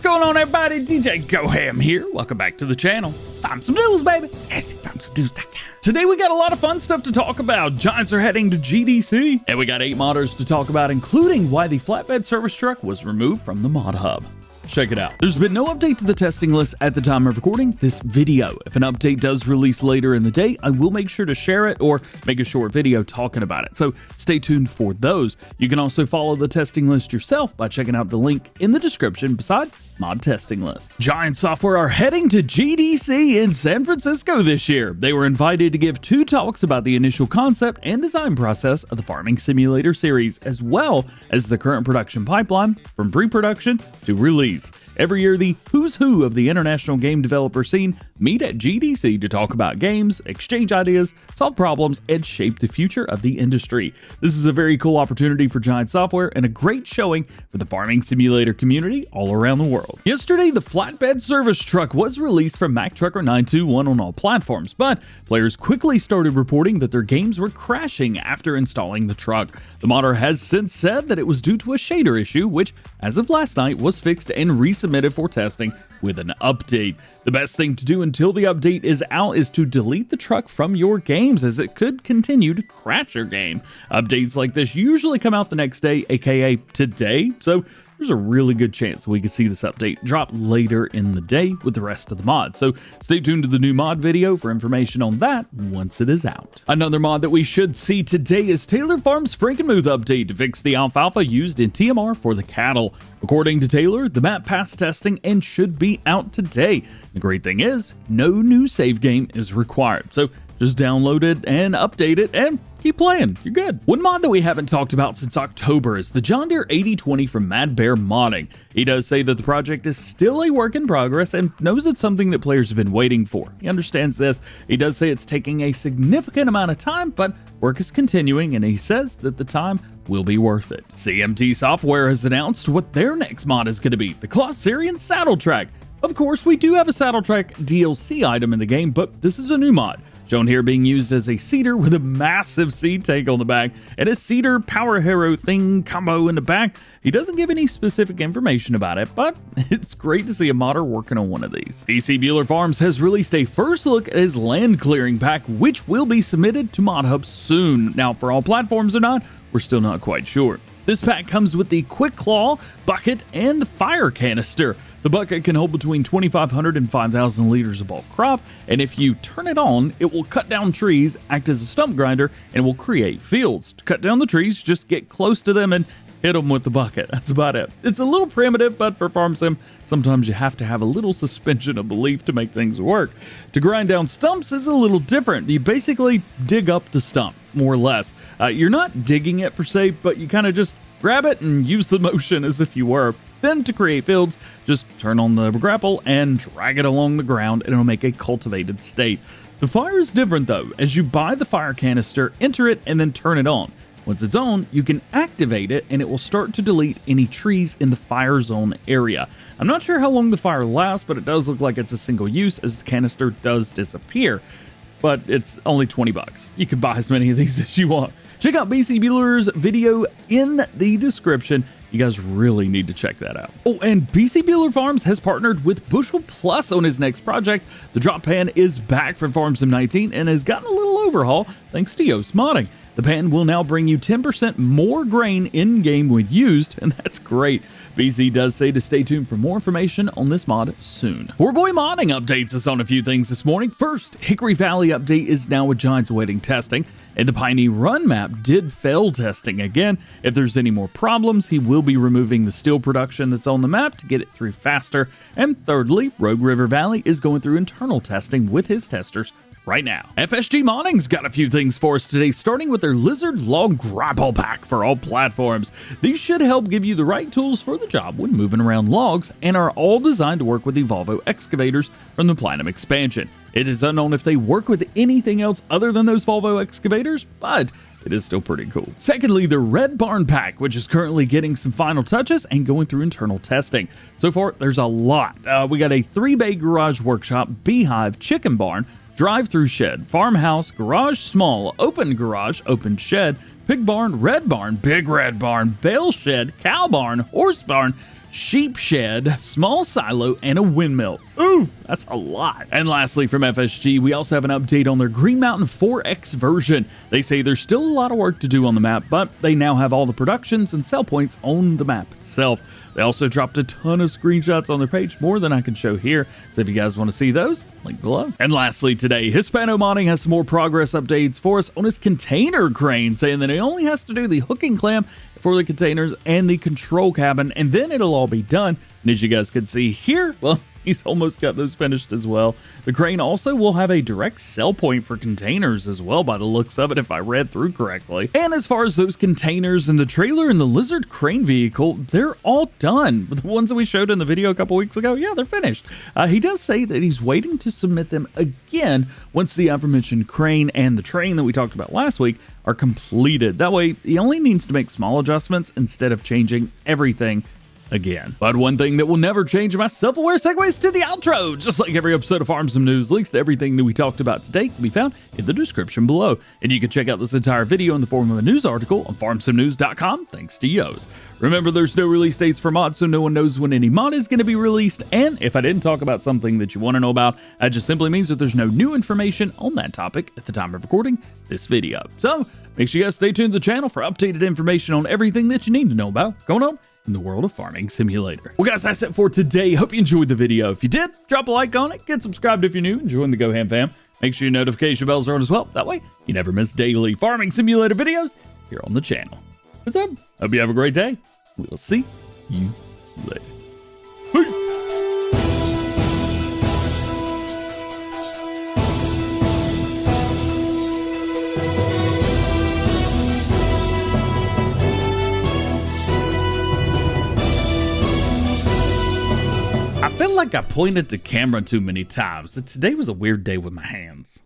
going on, everybody? DjGoHam here. Welcome back to the channel. Let's find some news, baby. Today we got a lot of fun stuff to talk about. Giants are heading to GDC, and we got 8 modders to talk about, including why the flatbed service truck was removed from the mod hub. Check it out. There's been no update to the testing list at the time of recording this video. If an update does release later in the day, I will make sure to share it or make a short video talking about it. So stay tuned for those. You can also follow the testing list yourself by checking out the link in the description beside mod testing list. Giant Software are heading to GDC in San Francisco this year. They were invited to give 2 talks about the initial concept and design process of the Farming Simulator series, as well as the current production pipeline from pre-production to release. Every year, the who's who of the international game developer scene meet at GDC to talk about games, exchange ideas, solve problems, and shape the future of the industry. This is a very cool opportunity for Giant Software and a great showing for the Farming Simulator community all around the world. Yesterday, the flatbed service truck was released from Mac Trucker 921 on all platforms, but players quickly started reporting that their games were crashing after installing the truck. The modder has since said that it was due to a shader issue, which, as of last night, was fixed and resubmitted for testing with an update. The best thing to do until the update is out is to delete the truck from your games, as it could continue to crash your game. Updates like this usually come out the next day, aka today, so there's a really good chance we could see this update drop later in the day with the rest of the mod. So stay tuned to the new mod video for information on that once it is out. Another mod that we should see today is Taylor Farms' Frankenmuth update to fix the alfalfa used in TMR for the cattle. According to Taylor, the map passed testing and should be out today. The great thing is, no new save game is required. So just download it and update it and keep playing. You're good. One mod that we haven't talked about since October is the John Deere 8020 from Mad Bear Modding. He does say that the project is still a work in progress and knows it's something that players have been waiting for. He understands this. He does say it's taking a significant amount of time, but work is continuing, and he says that the time will be worth it. CMT Software has announced what their next mod is going to be, the Xerion SaddleTrac. Of course, we do have a SaddleTrac DLC item in the game, but this is a new mod, shown here being used as a seeder with a massive seed tank on the back and a seeder power hero thing combo in the back. He doesn't give any specific information about it, but it's great to see a modder working on one of these. BC Bueller Farms has released a first look at his land clearing pack, which will be submitted to Mod Hub soon. Now, for all platforms or not, we're still not quite sure. This pack comes with the Quick Claw, bucket, and the fire canister. The bucket can hold between 2,500 and 5,000 liters of bulk crop, and if you turn it on, it will cut down trees, act as a stump grinder, and will create fields. To cut down the trees, just get close to them and hit them with the bucket. That's about it. It's a little primitive, but for farm sim, sometimes you have to have a little suspension of belief to make things work. To grind down stumps is a little different. You basically dig up the stump, more or less. You're not digging it per se, but you kind of just grab it and use the motion as if you were. Then to create fields, just turn on the grapple and drag it along the ground, and it'll make a cultivated state. The fire is different though, as you buy the fire canister, enter it, and then turn it on. Once it's on, you can activate it and it will start to delete any trees in the fire zone area. I'm not sure how long the fire lasts, but it does look like it's a single use as the canister does disappear. But it's only 20 bucks. You can buy as many of these as you want. Check out BC Bueller's video in the description. You guys really need to check that out. Oh, and BC Bueller Farms has partnered with Bushel Plus on his next project. The drop pan is back for Farm Sim 19 and has gotten a little overhaul thanks to Yoast modding. The pan will now bring you 10% more grain in-game when used, and that's great. BC does say to stay tuned for more information on this mod soon. Poorboy Modding updates us on a few things this morning. First, Hickory Valley update is now with Giants awaiting testing, and the Piney Run map did fail testing again. If there's any more problems, he will be removing the steel production that's on the map to get it through faster. And thirdly, Rogue River Valley is going through internal testing with his testers right now. FSG Modding's got a few things for us today, starting with their Lizard Log Grapple Pack for all platforms. These should help give you the right tools for the job when moving around logs, and are all designed to work with the Volvo excavators from the Platinum expansion. It is unknown if they work with anything else other than those Volvo excavators, but it is still pretty cool. Secondly, the Red Barn Pack, which is currently getting some final touches and going through internal testing. So far, there's a lot. We got a 3-bay garage workshop, beehive, chicken barn, drive-through shed, farmhouse, garage small, open garage, open shed, pig barn, red barn, big red barn, bale shed, cow barn, horse barn, sheep shed, small silo, and a windmill. Oof, that's a lot. And lastly, from FSG, we also have an update on their Green Mountain 4X version. They say there's still a lot of work to do on the map, but they now have all the productions and sell points on the map itself. They also dropped a ton of screenshots on their page, more than I can show here, so if you guys want to see those, link below. And lastly today, Hispano Modding has some more progress updates for us on his container crane, saying that it only has to do the hooking clamp for the containers and the control cabin, and then it'll all be done. And as you guys can see here, well, he's almost got those finished as well. The crane also will have a direct sell point for containers as well, by the looks of it, if I read through correctly. And as far as those containers and the trailer and the Lizard crane vehicle, they're all done. The ones that we showed in the video a couple weeks ago, yeah, they're finished. He does say that he's waiting to submit them again once the aforementioned crane and the train that we talked about last week are completed. That way, he only needs to make small adjustments instead of changing everything again. But one thing that will never change are my self-aware segues to the outro. Just like every episode of Farm Sim News, links to everything that we talked about today can be found in the description below. And you can check out this entire video in the form of a news article on farmsimnews.com, thanks to Yo's. Remember, there's no release dates for mods, so no one knows when any mod is going to be released. And if I didn't talk about something that you want to know about, that just simply means that there's no new information on that topic at the time of recording this video. So make sure you guys stay tuned to the channel for updated information on everything that you need to know about going on in the world of Farming Simulator. Well guys, that's it for today. Hope you enjoyed the video. If you did, drop a like on it, get subscribed if you're new, and join the GoHam fam. Make sure your notification bells are on as well. That way, you never miss daily Farming Simulator videos here on the channel. What's up? Hope you have a great day. We'll see you later. Peace. I feel like I pointed the camera too many times. Today was a weird day with my hands.